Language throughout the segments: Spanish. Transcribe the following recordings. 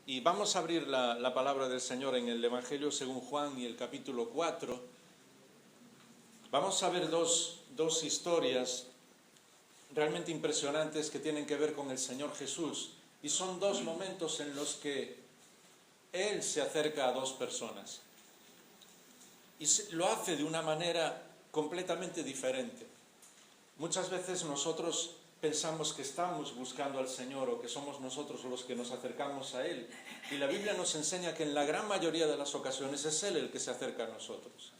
Y vamos a abrir la palabra del Señor en el Evangelio según Juan y el capítulo 4. Vamos a ver dos historias realmente impresionantes que tienen que ver con el Señor Jesús. Y son dos momentos en los que Él se acerca a dos personas. Y lo hace de una manera completamente diferente. Muchas veces nosotros pensamos que estamos buscando al Señor o que somos nosotros los que nos acercamos a Él. Y la Biblia nos enseña que en la gran mayoría de las ocasiones es Él el que se acerca a nosotros.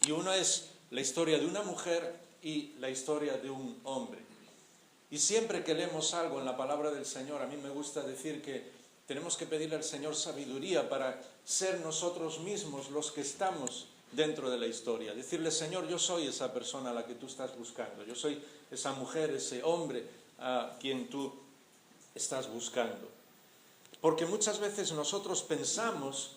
Y uno es la historia de una mujer y la historia de un hombre. Y siempre que leemos algo en la palabra del Señor, a mí me gusta decir que tenemos que pedirle al Señor sabiduría para ser nosotros mismos los que estamos dentro de la historia. Decirle, Señor, yo soy esa persona a la que tú estás buscando. Yo soy esa mujer, ese hombre a quien tú estás buscando. Porque muchas veces nosotros pensamos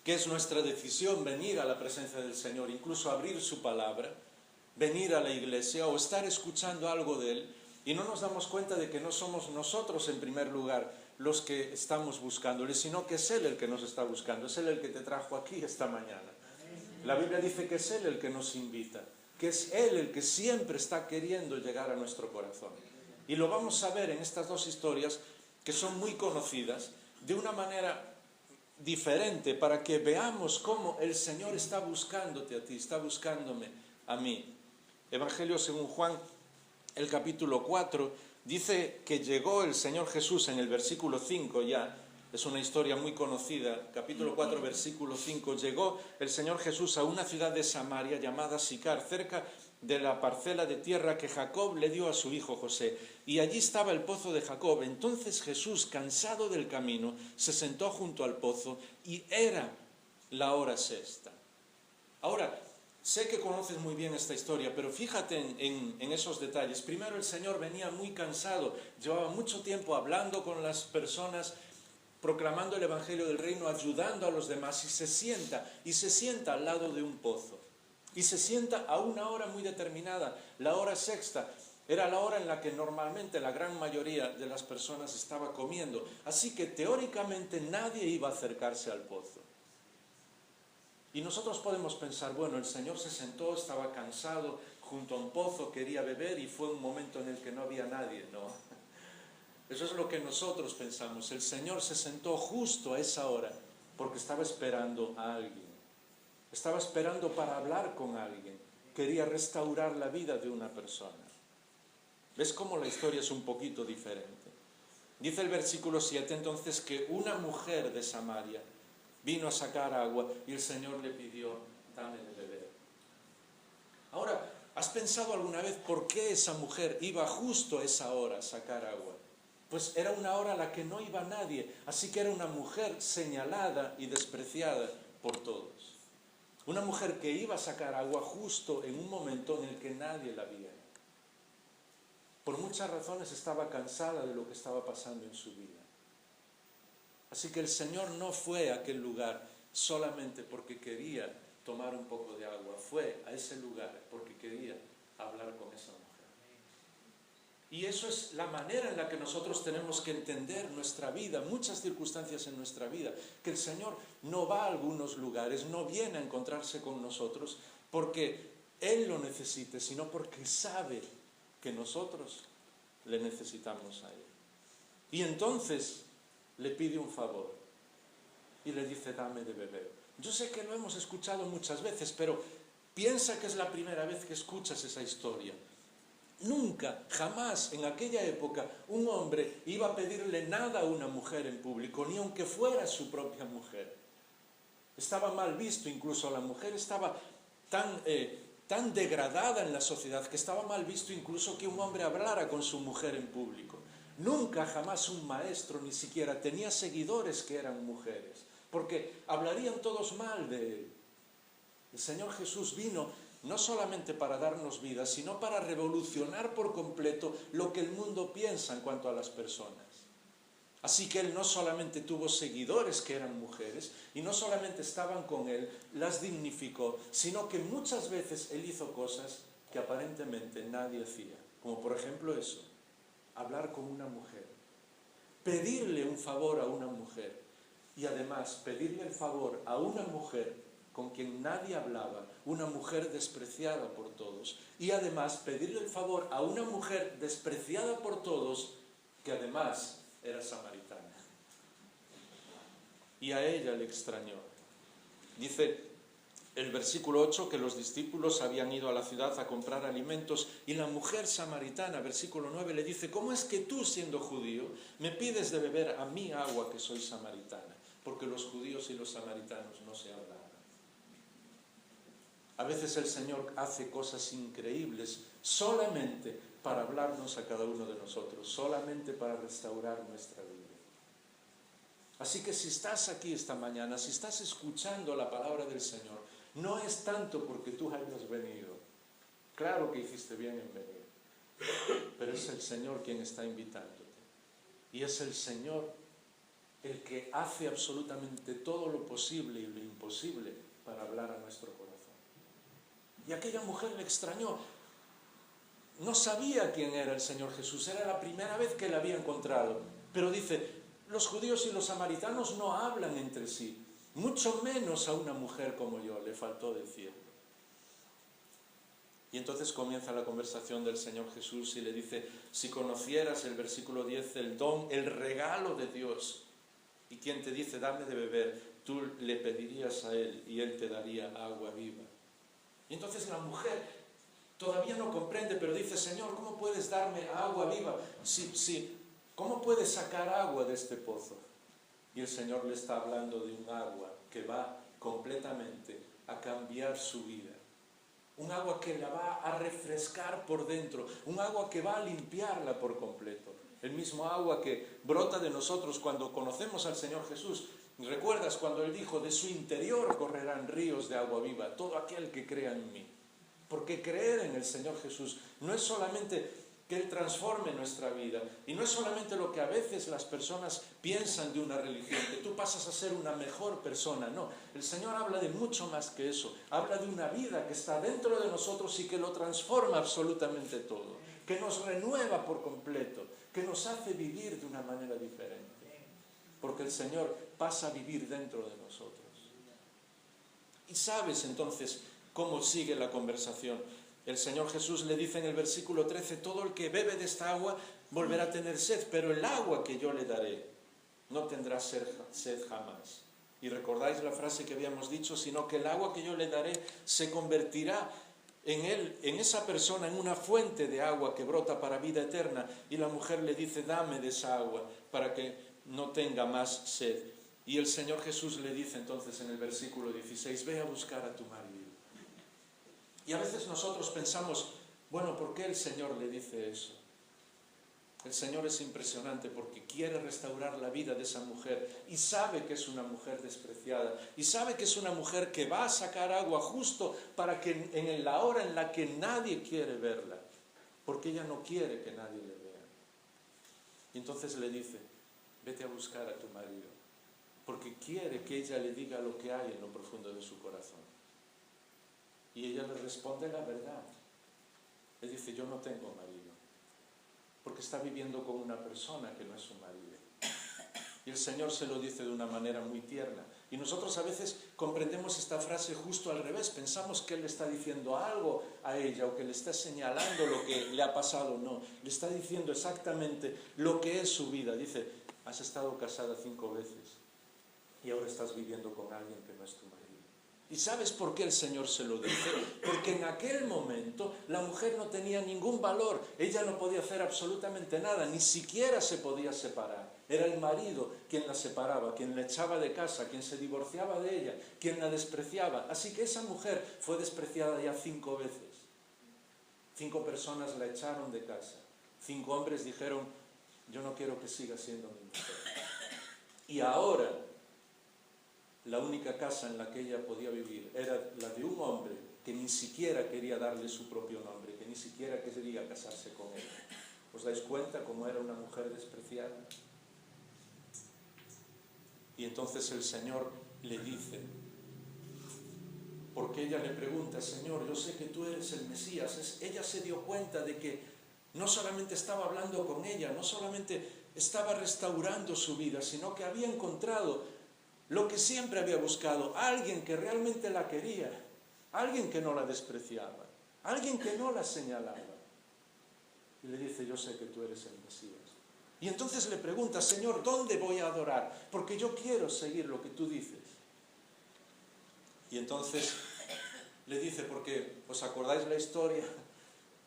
que es nuestra decisión venir a la presencia del Señor, incluso abrir su palabra, venir a la iglesia o estar escuchando algo de Él, y no nos damos cuenta de que no somos nosotros en primer lugar los que estamos buscándole, sino que es Él el que nos está buscando, es Él el que te trajo aquí esta mañana. La Biblia dice que es Él el que nos invita, que es Él el que siempre está queriendo llegar a nuestro corazón. Y lo vamos a ver en estas dos historias que son muy conocidas, de una manera diferente, para que veamos cómo el Señor está buscándote a ti, está buscándome a mí. Evangelio según Juan, el capítulo 4, dice que llegó el Señor Jesús en el versículo 5 ya. Es una historia muy conocida, capítulo 4, versículo 5. Llegó el Señor Jesús a una ciudad de Samaria llamada Sicar, cerca de la parcela de tierra que Jacob le dio a su hijo José. Y allí estaba el pozo de Jacob. Entonces Jesús, cansado del camino, se sentó junto al pozo y era la hora sexta. Ahora, sé que conoces muy bien esta historia, pero fíjate en esos detalles. Primero, el Señor venía muy cansado, llevaba mucho tiempo hablando con las personas, proclamando el Evangelio del Reino, ayudando a los demás, y se sienta al lado de un pozo. Y se sienta a una hora muy determinada, la hora sexta. Era la hora en la que normalmente la gran mayoría de las personas estaba comiendo. Así que teóricamente nadie iba a acercarse al pozo. Y nosotros podemos pensar, bueno, el Señor se sentó, estaba cansado, junto a un pozo, quería beber y fue un momento en el que no había nadie, ¿no? Eso es lo que nosotros pensamos. El Señor se sentó justo a esa hora porque estaba esperando a alguien. Estaba esperando para hablar con alguien. Quería restaurar la vida de una persona. ¿Ves cómo la historia es un poquito diferente? Dice el versículo 7 entonces que una mujer de Samaria vino a sacar agua y el Señor le pidió, dame de beber. Ahora, ¿has pensado alguna vez por qué esa mujer iba justo a esa hora a sacar agua? Pues era una hora a la que no iba nadie, así que era una mujer señalada y despreciada por todos. Una mujer que iba a sacar agua justo en un momento en el que nadie la veía. Por muchas razones estaba cansada de lo que estaba pasando en su vida. Así que el Señor no fue a aquel lugar solamente porque quería tomar un poco de agua. Fue a ese lugar porque quería hablar con esa mujer. Y eso es la manera en la que nosotros tenemos que entender nuestra vida, muchas circunstancias en nuestra vida, que el Señor no va a algunos lugares, no viene a encontrarse con nosotros porque Él lo necesite, sino porque sabe que nosotros le necesitamos a Él. Y entonces le pide un favor y le dice, dame de beber. Yo sé que lo hemos escuchado muchas veces, pero piensa que es la primera vez que escuchas esa historia. Nunca, jamás en aquella época un hombre iba a pedirle nada a una mujer en público, ni aunque fuera su propia mujer. Estaba mal visto, incluso la mujer estaba tan degradada en la sociedad que estaba mal visto incluso que un hombre hablara con su mujer en público. Nunca, jamás un maestro ni siquiera tenía seguidores que eran mujeres, porque hablarían todos mal de él. El Señor Jesús vino no solamente para darnos vida, sino para revolucionar por completo lo que el mundo piensa en cuanto a las personas. Así que Él no solamente tuvo seguidores que eran mujeres, y no solamente estaban con Él, las dignificó, sino que muchas veces Él hizo cosas que aparentemente nadie hacía. Como por ejemplo hablar con una mujer, pedirle un favor a una mujer. y además pedirle el favor a una mujer con quien nadie hablaba, una mujer despreciada por todos, y además pedirle el favor a una mujer despreciada por todos, que además era samaritana. Y a ella le extrañó. Dice el versículo 8 que los discípulos habían ido a la ciudad a comprar alimentos y la mujer samaritana, versículo 9, le dice: ¿cómo es que tú, siendo judío, me pides de beber a mí agua que soy samaritana? Porque los judíos y los samaritanos no se hablaban. A veces el Señor hace cosas increíbles solamente para hablarnos a cada uno de nosotros, solamente para restaurar nuestra vida. Así que si estás aquí esta mañana, si estás escuchando la palabra del Señor, no es tanto porque tú hayas venido. Claro que hiciste bien en venir, pero es el Señor quien está invitándote. Y es el Señor el que hace absolutamente todo lo posible y lo imposible para hablar a nuestro corazón. Y aquella mujer le extrañó. No sabía quién era el Señor Jesús, era la primera vez que le había encontrado. Pero dice, los judíos y los samaritanos no hablan entre sí, mucho menos a una mujer como yo, le faltó decir. Y entonces comienza la conversación del Señor Jesús y le dice, si conocieras, el versículo 10, el don, el regalo de Dios, y quien te dice, dame de beber, tú le pedirías a Él y Él te daría agua viva. Y entonces la mujer todavía no comprende, pero dice, Señor, ¿cómo puedes darme agua viva? ¿Cómo puedes sacar agua de este pozo? Y el Señor le está hablando de un agua que va completamente a cambiar su vida. Un agua que la va a refrescar por dentro, un agua que va a limpiarla por completo. El mismo agua que brota de nosotros cuando conocemos al Señor Jesús. ¿Recuerdas cuando Él dijo, de su interior correrán ríos de agua viva, todo aquel que crea en mí? Porque creer en el Señor Jesús no es solamente que Él transforme nuestra vida, y no es solamente lo que a veces las personas piensan de una religión, que tú pasas a ser una mejor persona, no. El Señor habla de mucho más que eso, habla de una vida que está dentro de nosotros y que lo transforma absolutamente todo, que nos renueva por completo, que nos hace vivir de una manera diferente, porque el Señor pasa a vivir dentro de nosotros. Y sabes entonces cómo sigue la conversación. El Señor Jesús le dice en el versículo 13, todo el que bebe de esta agua volverá a tener sed, pero el agua que yo le daré no tendrá sed jamás. Y recordáis la frase que habíamos dicho, sino que el agua que yo le daré se convertirá en él, en esa persona, en una fuente de agua que brota para vida eterna. Y la mujer le dice, dame de esa agua para que no tenga más sed. Y el Señor Jesús le dice entonces en el versículo 16, ve a buscar a tu marido. Y a veces nosotros pensamos, bueno, ¿por qué el Señor le dice eso? El Señor es impresionante porque quiere restaurar la vida de esa mujer y sabe que es una mujer despreciada y sabe que es una mujer que va a sacar agua justo para que en la hora en la que nadie quiere verla, porque ella no quiere que nadie le vea. Y entonces le dice, vete a buscar a tu marido, porque quiere que ella le diga lo que hay en lo profundo de su corazón. Y ella le responde la verdad. Le dice, yo no tengo marido, porque está viviendo con una persona que no es su marido. Y el Señor se lo dice de una manera muy tierna. Y nosotros a veces comprendemos esta frase justo al revés. Pensamos que Él le está diciendo algo a ella o que le está señalando lo que le ha pasado. No, le está diciendo exactamente lo que es su vida. Dice, has estado casada 5 veces y ahora estás viviendo con alguien que no es tu marido. ¿Y sabes por qué el Señor se lo dice? Porque en aquel momento la mujer no tenía ningún valor, ella no podía hacer absolutamente nada, ni siquiera se podía separar. Era el marido quien la separaba, quien la echaba de casa, quien se divorciaba de ella, quien la despreciaba. Así que esa mujer fue despreciada ya 5 veces. 5 personas la echaron de casa. 5 hombres dijeron, yo no quiero que siga siendo mi mujer. Y ahora la única casa en la que ella podía vivir era la de un hombre que ni siquiera quería darle su propio nombre, que ni siquiera quería casarse con él. ¿Os dais cuenta cómo era una mujer despreciada? Y entonces el Señor le dice, porque ella le pregunta, Señor, yo sé que tú eres el Mesías. Ella se dio cuenta de que no solamente estaba hablando con ella, no solamente estaba restaurando su vida, sino que había encontrado lo que siempre había buscado, alguien que realmente la quería, alguien que no la despreciaba, alguien que no la señalaba. Y le dice, yo sé que tú eres el Mesías. Y entonces le pregunta, Señor, ¿dónde voy a adorar? Porque yo quiero seguir lo que tú dices. Y entonces le dice, porque ¿os acordáis la historia?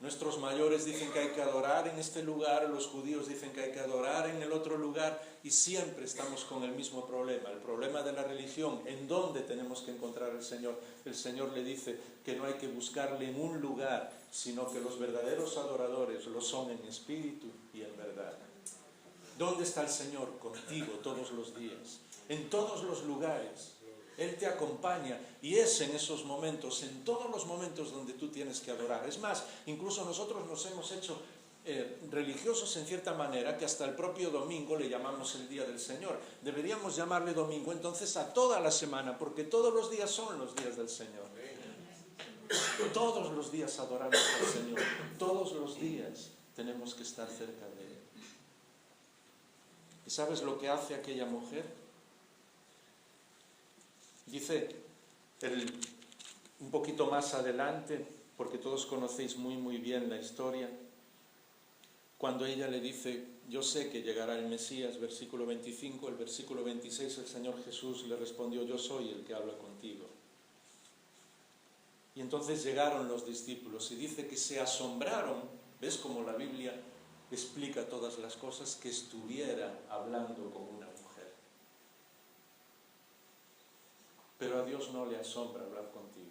Nuestros mayores dicen que hay que adorar en este lugar, los judíos dicen que hay que adorar en el otro lugar, y siempre estamos con el mismo problema, el problema de la religión. ¿En dónde tenemos que encontrar al Señor? El Señor le dice que no hay que buscarle en un lugar, sino que los verdaderos adoradores lo son en espíritu y en verdad. ¿Dónde está el Señor? Contigo todos los días, en todos los lugares. Él te acompaña y es en esos momentos, en todos los momentos donde tú tienes que adorar. Es más, incluso nosotros nos hemos hecho religiosos en cierta manera, que hasta el propio domingo le llamamos el Día del Señor. Deberíamos llamarle domingo entonces a toda la semana, porque todos los días son los días del Señor. Todos los días adoramos al Señor, todos los días tenemos que estar cerca de Él. ¿Y sabes lo que hace aquella mujer? Dice un poquito más adelante, porque todos conocéis muy bien la historia, cuando ella le dice, yo sé que llegará el Mesías, versículo 25, el versículo 26, el Señor Jesús le respondió, yo soy el que habla contigo. Y entonces llegaron los discípulos y dice que se asombraron, ¿ves cómo la Biblia explica todas las cosas? Que estuviera hablando con una mujer. Pero a Dios no le asombra hablar contigo.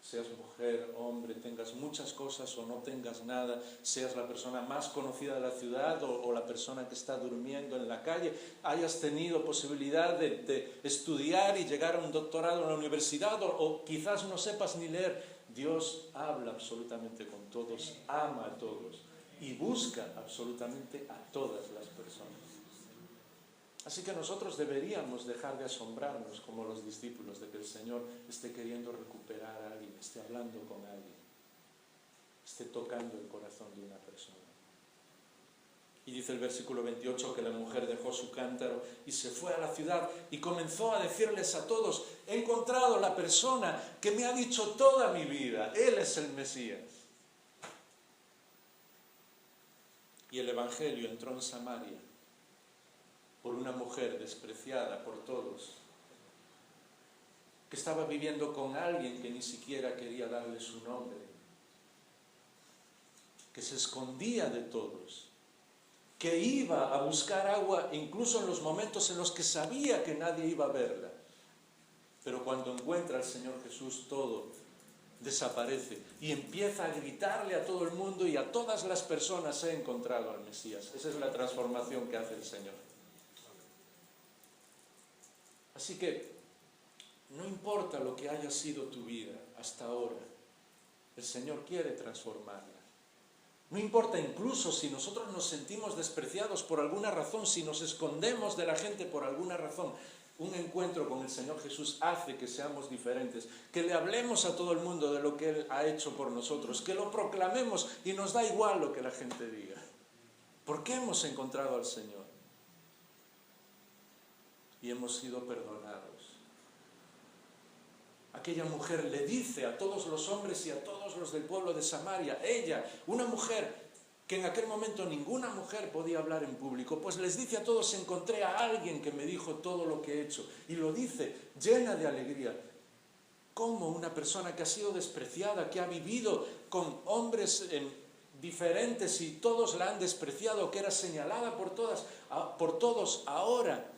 Seas mujer, hombre, tengas muchas cosas o no tengas nada, seas la persona más conocida de la ciudad o la persona que está durmiendo en la calle, hayas tenido posibilidad de estudiar y llegar a un doctorado en la universidad o quizás no sepas ni leer, Dios habla absolutamente con todos, ama a todos y busca absolutamente a todas las personas. Así que nosotros deberíamos dejar de asombrarnos como los discípulos de que el Señor esté queriendo recuperar a alguien, esté hablando con alguien, esté tocando el corazón de una persona. Y dice el versículo 28 que la mujer dejó su cántaro y se fue a la ciudad y comenzó a decirles a todos, he encontrado la persona que me ha dicho toda mi vida, Él es el Mesías. Y el Evangelio entró en Samaria por una mujer despreciada por todos, que estaba viviendo con alguien que ni siquiera quería darle su nombre, que se escondía de todos, que iba a buscar agua incluso en los momentos en los que sabía que nadie iba a verla. Pero cuando encuentra al Señor Jesús, todo desaparece y empieza a gritarle a todo el mundo y a todas las personas, he encontrado al Mesías. Esa es la transformación que hace el Señor. Así que no importa lo que haya sido tu vida hasta ahora, el Señor quiere transformarla. No importa incluso si nosotros nos sentimos despreciados por alguna razón, si nos escondemos de la gente por alguna razón, un encuentro con el Señor Jesús hace que seamos diferentes, que le hablemos a todo el mundo de lo que Él ha hecho por nosotros, que lo proclamemos y nos da igual lo que la gente diga. Porque hemos encontrado al Señor y hemos sido perdonados. Aquella mujer le dice a todos los hombres y a todos los del pueblo de Samaria, ella, una mujer que en aquel momento ninguna mujer podía hablar en público, pues les dice a todos, encontré a alguien que me dijo todo lo que he hecho, y lo dice llena de alegría. ¿Cómo una persona que ha sido despreciada, que ha vivido con hombres diferentes y todos la han despreciado, que era señalada por todos, ahora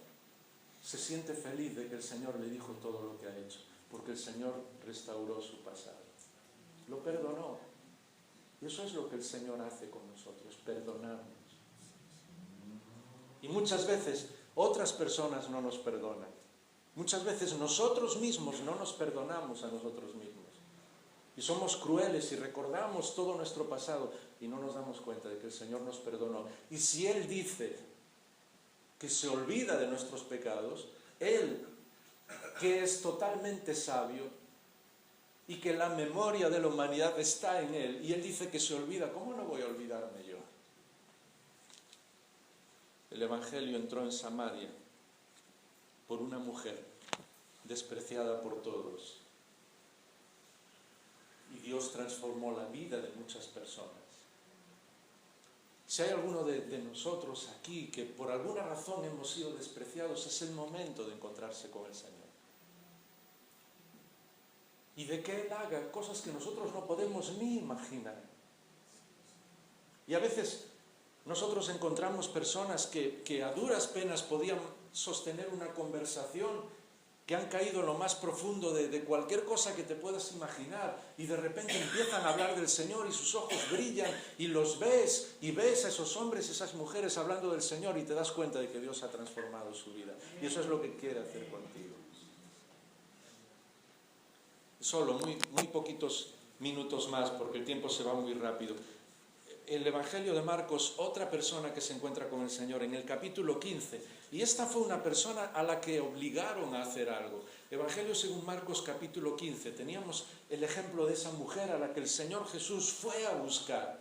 se siente feliz de que el Señor le dijo todo lo que ha hecho? Porque el Señor restauró su pasado, lo perdonó. Y eso es lo que el Señor hace con nosotros, perdonarnos. Y muchas veces otras personas no nos perdonan. Muchas veces nosotros mismos no nos perdonamos a nosotros mismos. Y somos crueles y recordamos todo nuestro pasado y no nos damos cuenta de que el Señor nos perdonó. Y si Él dice que se olvida de nuestros pecados, Él, que es totalmente sabio y que la memoria de la humanidad está en Él, y Él dice que se olvida, ¿cómo no voy a olvidarme yo? El Evangelio entró en Samaria por una mujer despreciada por todos. Y Dios transformó la vida de muchas personas. Si hay alguno de nosotros aquí que por alguna razón hemos sido despreciados, es el momento de encontrarse con el Señor. Y de que Él haga cosas que nosotros no podemos ni imaginar. Y a veces nosotros encontramos personas que a duras penas podían sostener una conversación, que han caído en lo más profundo de cualquier cosa que te puedas imaginar, y de repente empiezan a hablar del Señor y sus ojos brillan y los ves, y ves a esos hombres y esas mujeres hablando del Señor y te das cuenta de que Dios ha transformado su vida. Y eso es lo que quiere hacer contigo. Solo muy poquitos minutos más porque el tiempo se va muy rápido. El Evangelio de Marcos, otra persona que se encuentra con el Señor en el capítulo 15, y esta fue una persona a la que obligaron a hacer algo. Evangelio según Marcos capítulo 15, teníamos el ejemplo de esa mujer a la que el Señor Jesús fue a buscar.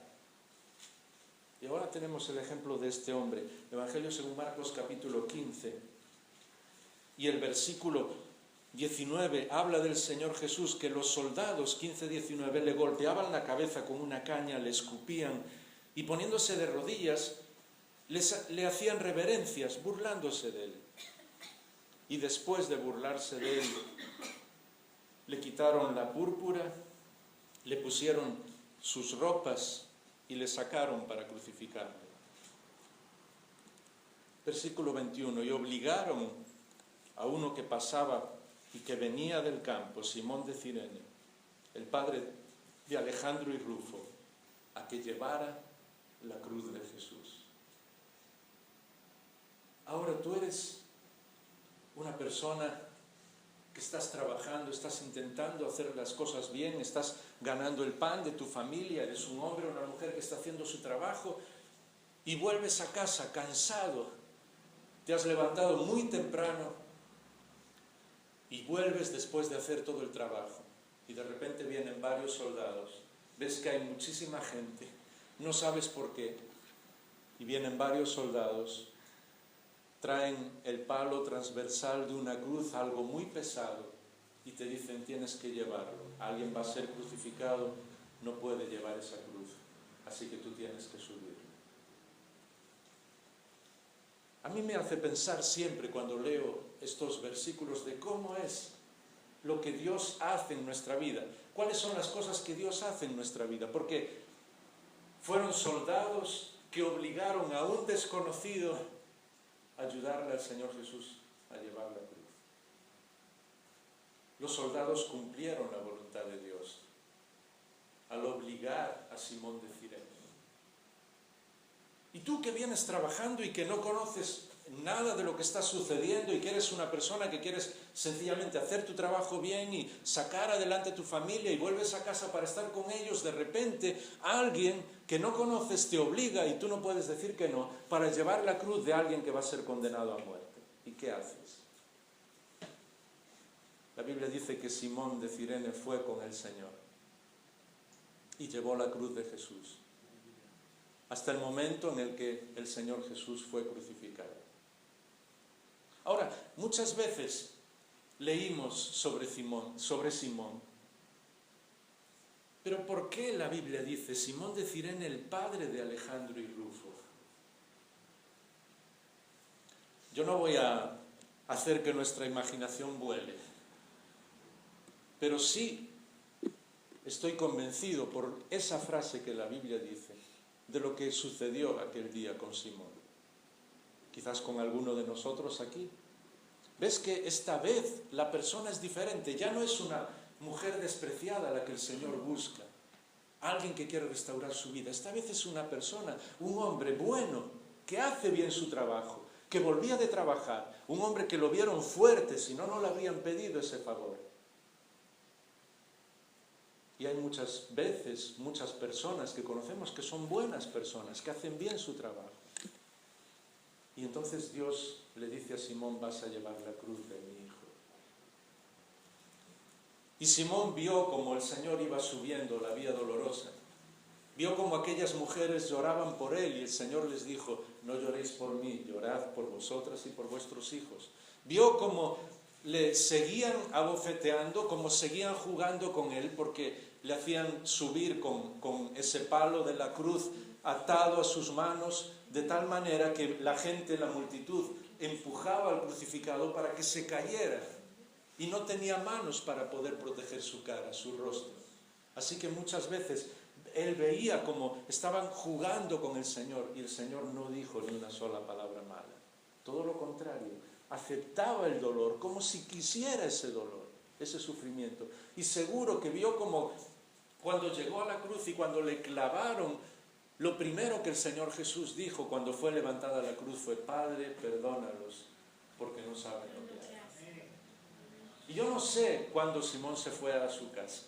Y ahora tenemos el ejemplo de este hombre. Evangelio según Marcos capítulo 15, y el versículo 19 habla del Señor Jesús, que los soldados, 15-19, le golpeaban la cabeza con una caña, le escupían y poniéndose de rodillas le hacían reverencias, burlándose de él. Y después de burlarse de él, le quitaron la púrpura, le pusieron sus ropas y le sacaron para crucificarle. Versículo 21, y obligaron a uno que pasaba y que venía del campo, Simón de Cirene, el padre de Alejandro y Rufo, a que llevara la cruz de Jesús. Ahora tú eres una persona que estás trabajando, estás intentando hacer las cosas bien, estás ganando el pan de tu familia, eres un hombre o una mujer que está haciendo su trabajo y vuelves a casa cansado, te has levantado muy temprano y vuelves después de hacer todo el trabajo y de repente vienen varios soldados, ves que hay muchísima gente, no sabes por qué, y vienen varios soldados, traen el palo transversal de una cruz, algo muy pesado, y te dicen tienes que llevarlo, alguien va a ser crucificado, no puede llevar esa cruz, así que tú tienes que subirlo. A mí me hace pensar siempre cuando leo estos versículos de cómo es lo que Dios hace en nuestra vida, cuáles son las cosas que Dios hace en nuestra vida, porque fueron soldados que obligaron a un desconocido a ayudarle al Señor Jesús a llevar la cruz. Los soldados cumplieron la voluntad de Dios al obligar a Simón de Cirene. Y tú que vienes trabajando y que no conoces nada de lo que está sucediendo y que eres una persona que quieres sencillamente hacer tu trabajo bien y sacar adelante tu familia y vuelves a casa para estar con ellos, de repente alguien que no conoces te obliga y tú no puedes decir que no para llevar la cruz de alguien que va a ser condenado a muerte. ¿Y qué haces? La Biblia dice que Simón de Cirene fue con el Señor y llevó la cruz de Jesús hasta el momento en el que el Señor Jesús fue crucificado. Ahora, muchas veces leímos sobre Simón, pero ¿por qué la Biblia dice Simón de Cirene, el padre de Alejandro y Rufo? Yo no voy a hacer que nuestra imaginación vuele, pero sí estoy convencido por esa frase que la Biblia dice de lo que sucedió aquel día con Simón. Quizás con alguno de nosotros aquí. ¿Ves que esta vez la persona es diferente? Ya no es una mujer despreciada a la que el Señor busca, alguien que quiere restaurar su vida. Esta vez es una persona, un hombre bueno, que hace bien su trabajo, que volvía de trabajar, un hombre que lo vieron fuerte, si no, no le habrían pedido ese favor. Y hay muchas veces, muchas personas que conocemos que son buenas personas, que hacen bien su trabajo. Y entonces Dios le dice a Simón, vas a llevar la cruz de mi hijo. Y Simón vio como el Señor iba subiendo la vía dolorosa. Vio como aquellas mujeres lloraban por él y el Señor les dijo, no lloréis por mí, llorad por vosotras y por vuestros hijos. Vio cómo le seguían abofeteando, cómo seguían jugando con él, porque le hacían subir con ese palo de la cruz atado a sus manos, de tal manera que la gente, la multitud, empujaba al crucificado para que se cayera. Y no tenía manos para poder proteger su cara, su rostro. Así que muchas veces él veía como estaban jugando con el Señor y el Señor no dijo ni una sola palabra mala. Todo lo contrario, aceptaba el dolor como si quisiera ese dolor, ese sufrimiento. Y seguro que vio como cuando llegó a la cruz y cuando le clavaron, lo primero que el Señor Jesús dijo cuando fue levantada la cruz fue: Padre, perdónalos, porque no saben lo que hacen. Y yo no sé cuándo Simón se fue a su casa.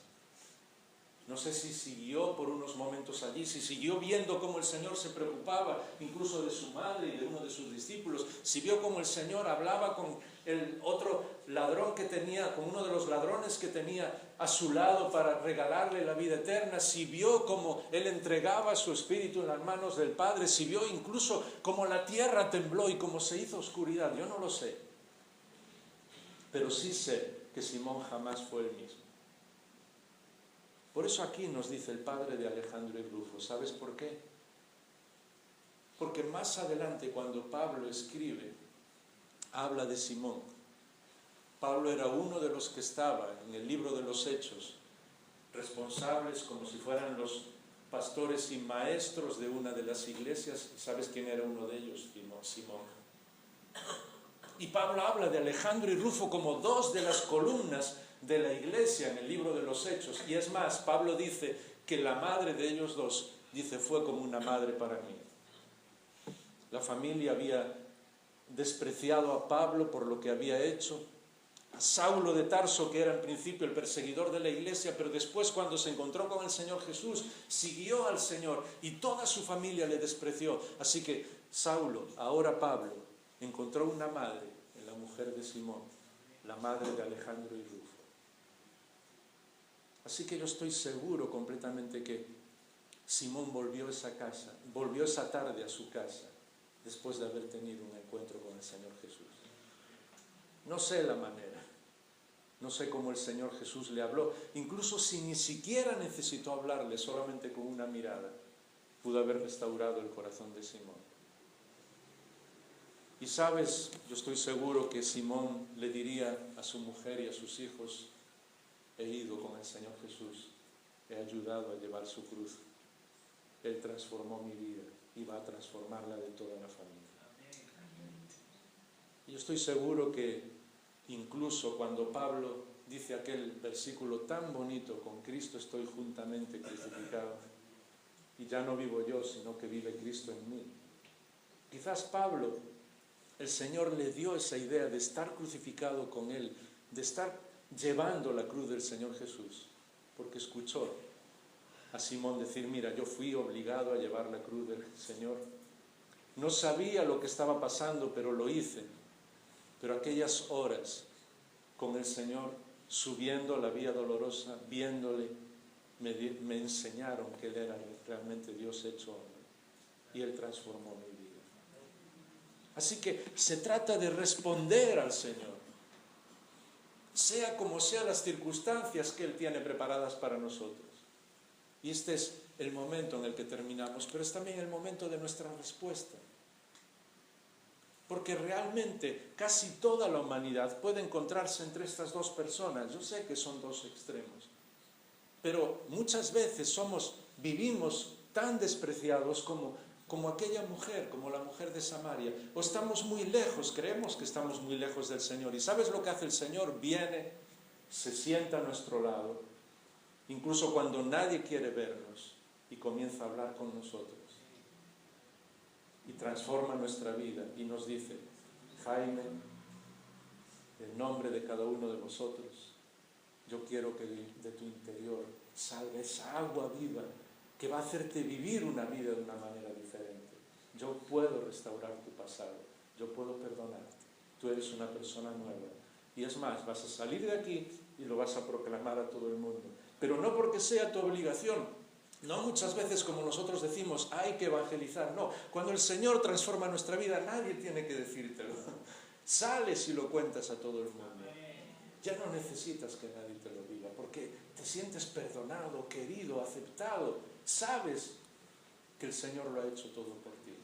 No sé si siguió por unos momentos allí, si siguió viendo cómo el Señor se preocupaba incluso de su madre y de uno de sus discípulos, si vio cómo el Señor hablaba con el otro ladrón que tenía, con uno de los ladrones que tenía a su lado para regalarle la vida eterna, si vio cómo Él entregaba su espíritu en las manos del Padre, si vio incluso cómo la tierra tembló y cómo se hizo oscuridad. Yo no lo sé, pero sí sé que Simón jamás fue el mismo. Por eso aquí nos dice el padre de Alejandro y Rufo. ¿Sabes por qué? Porque más adelante, cuando Pablo escribe, habla de Simón. Pablo era uno de los que estaba en el libro de los Hechos, responsables como si fueran los pastores y maestros de una de las iglesias. ¿Sabes quién era uno de ellos? Simón. Y Pablo habla de Alejandro y Rufo como dos de las columnas de la iglesia en el libro de los Hechos. Y es más, Pablo dice que la madre de ellos dos, dice, fue como una madre para mí. La familia había despreciado a Pablo por lo que había hecho, a Saulo de Tarso, que era en principio el perseguidor de la iglesia, pero después, cuando se encontró con el Señor Jesús, siguió al Señor y toda su familia le despreció. Así que Saulo, ahora Pablo, encontró una madre en la mujer de Simón, la madre de Alejandro y Rufo. Así que yo estoy seguro completamente que Simón volvió esa tarde a su casa, después de haber tenido un encuentro con el Señor Jesús. No sé la manera, no sé cómo el Señor Jesús le habló, incluso si ni siquiera necesitó hablarle, solamente con una mirada, pudo haber restaurado el corazón de Simón. Y sabes, yo estoy seguro que Simón le diría a su mujer y a sus hijos: he ido con el Señor Jesús, he ayudado a llevar su cruz, Él transformó mi vida y va a transformar la de toda la familia. Y yo estoy seguro que incluso cuando Pablo dice aquel versículo tan bonito: con Cristo estoy juntamente crucificado, y ya no vivo yo, sino que vive Cristo en mí. Quizás Pablo, el Señor le dio esa idea de estar crucificado con Él, de estar llevando la cruz del Señor Jesús, porque escuchó a Simón decir: mira, yo fui obligado a llevar la cruz del Señor. No sabía lo que estaba pasando, pero lo hice. Pero aquellas horas con el Señor, subiendo la vía dolorosa, viéndole, me enseñaron que Él era realmente Dios hecho hombre. Y Él transformó mi vida. Así que se trata de responder al Señor, sea como sean las circunstancias que Él tiene preparadas para nosotros. Y este es el momento en el que terminamos, pero es también el momento de nuestra respuesta. Porque realmente casi toda la humanidad puede encontrarse entre estas dos personas. Yo sé que son dos extremos, pero muchas veces vivimos tan despreciados como aquella mujer, como la mujer de Samaria, o estamos muy lejos, creemos que estamos muy lejos del Señor. ¿Y sabes lo que hace el Señor? Viene, se sienta a nuestro lado, incluso cuando nadie quiere vernos, y comienza a hablar con nosotros. Y transforma nuestra vida y nos dice: Jaime, en nombre de cada uno de vosotros, yo quiero que de tu interior salga esa agua viva que va a hacerte vivir una vida de una manera diferente. Yo puedo restaurar tu pasado, yo puedo perdonarte, tú eres una persona nueva. Y es más, vas a salir de aquí y lo vas a proclamar a todo el mundo. Pero no porque sea tu obligación, no muchas veces como nosotros decimos, hay que evangelizar. No, cuando el Señor transforma nuestra vida, nadie tiene que decírtelo. Sales y lo cuentas a todo el mundo. Ya no necesitas que nadie te lo diga, porque te sientes perdonado, querido, aceptado. Sabes que el Señor lo ha hecho todo por ti.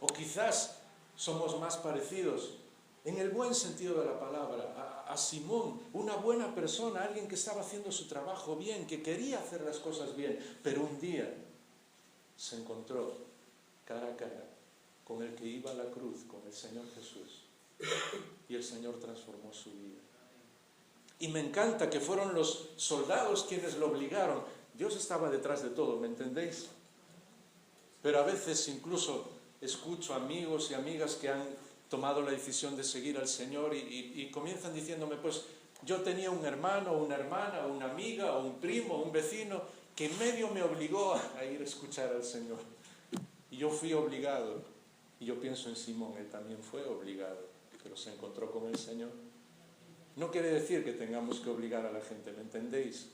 O quizás somos más parecidos, en el buen sentido de la palabra, a Simón, una buena persona, alguien que estaba haciendo su trabajo bien, que quería hacer las cosas bien, pero un día se encontró cara a cara con el que iba a la cruz, con el Señor Jesús, y el Señor transformó su vida. Y me encanta que fueron los soldados quienes lo obligaron. Dios estaba detrás de todo, ¿me entendéis? Pero a veces incluso escucho amigos y amigas que han tomado la decisión de seguir al Señor y comienzan diciéndome, pues yo tenía un hermano, una hermana, una amiga, o un primo, o un vecino, que en medio me obligó a ir a escuchar al Señor. Y yo fui obligado. Y yo pienso en Simón, él también fue obligado, pero se encontró con el Señor. No quiere decir que tengamos que obligar a la gente, ¿me entendéis?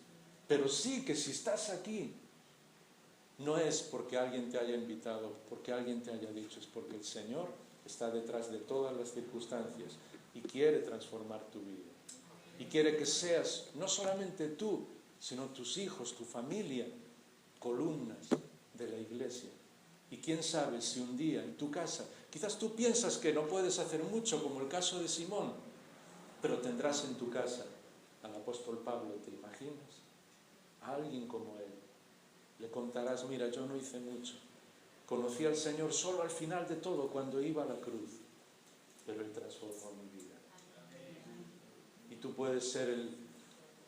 Pero sí que si estás aquí, no es porque alguien te haya invitado, porque alguien te haya dicho, es porque el Señor está detrás de todas las circunstancias y quiere transformar tu vida. Y quiere que seas, no solamente tú, sino tus hijos, tu familia, columnas de la iglesia. Y quién sabe si un día en tu casa, quizás tú piensas que no puedes hacer mucho, como el caso de Simón, pero tendrás en tu casa al apóstol Pablo, ¿te imaginas? A alguien como él. Le contarás, mira, yo no hice mucho. Conocí al Señor solo al final de todo, cuando iba a la cruz. Pero Él transformó mi vida. Y tú puedes ser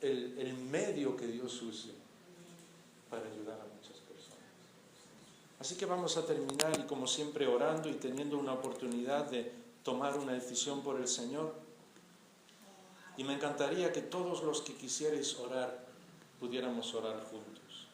el medio que Dios use para ayudar a muchas personas. Así que vamos a terminar, y como siempre orando y teniendo una oportunidad de tomar una decisión por el Señor. Y me encantaría que todos los que quisierais orar, pudiéramos orar juntos.